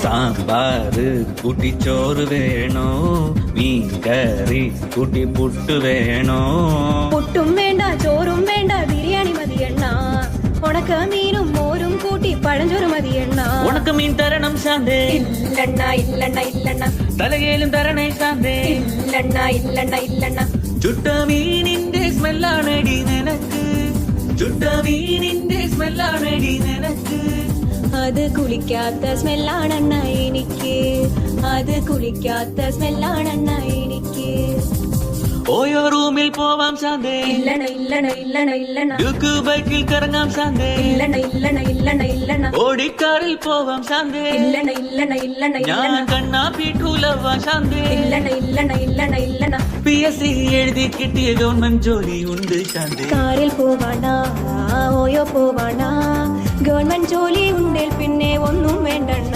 സാമ്പാറ് കൂട്ടി ചോറ് വേണോ മീൻ കറി കൂട്ടി പുട്ട് വേണോ പുട്ടും വേണ്ട ചോറും വേണ്ട ബിരിയാണി മതിയെണ്ണ ഉണക്ക മീനും മോരും കൂട്ടി പഴഞ്ചോറ് മതിയെണ്ണ ഉണക്ക മീൻ തരണം ശാന്തേ ഇല്ലണ്ണ ഇല്ലണ്ണ ഇല്ലണ്ണ തലകേലും തരണേ ശാന്തേ ഇല്ലണ്ണ ഇല്ലണ്ണ ഇല്ലണ്ണ ചുട്ട മീനിന്റെ സ്മെല്ലാണടി നിനക്ക് ചുട്ട മീനിന്റെ സ്മെല്ലാണടി നിനക്ക് അത് കുളിക്കാത്ത സ്മെല്ലാണെണ്ണ എനിക്ക് അത് കുളിക്കാത്ത സ്മെല്ലാണെണ്ണ എനിക്ക് ഓയോ റൂമിൽ പോവാം ശാന്തേ ഇല്ലണ ഇല്ലണ ഇല്ലണ ഇല്ലണ ഡ്യൂക്ക് ബൈക്കിൽ കറങ്ങാം ശാന്തേ ഇല്ലണ ഇല്ലണ ഇല്ലണ ഇല്ലണ ഓടിക്കാറിൽ പോവാം ശാന്തേ ഇല്ലണ ഇല്ലണ ഇല്ലണ ഞാൻ ഇല്ലണ കണ്ണാ പീട്ടൂലവാ ശാന്തേ ഇല്ലണ ഇല്ലണ ഇല്ലണ ഇല്ലണ PSC എഴുതി കിട്ടിയ ഗവൺമെന്റ് ജോലി ഉണ്ട് ശാന്തേ കാറിൽ പോവാണ ഓയോ പോവാണ ഗവൺമെന്റ് ജോലി ഉണ്ടേൽ പിന്നെ ഒന്നും വേണ്ടണ്ണ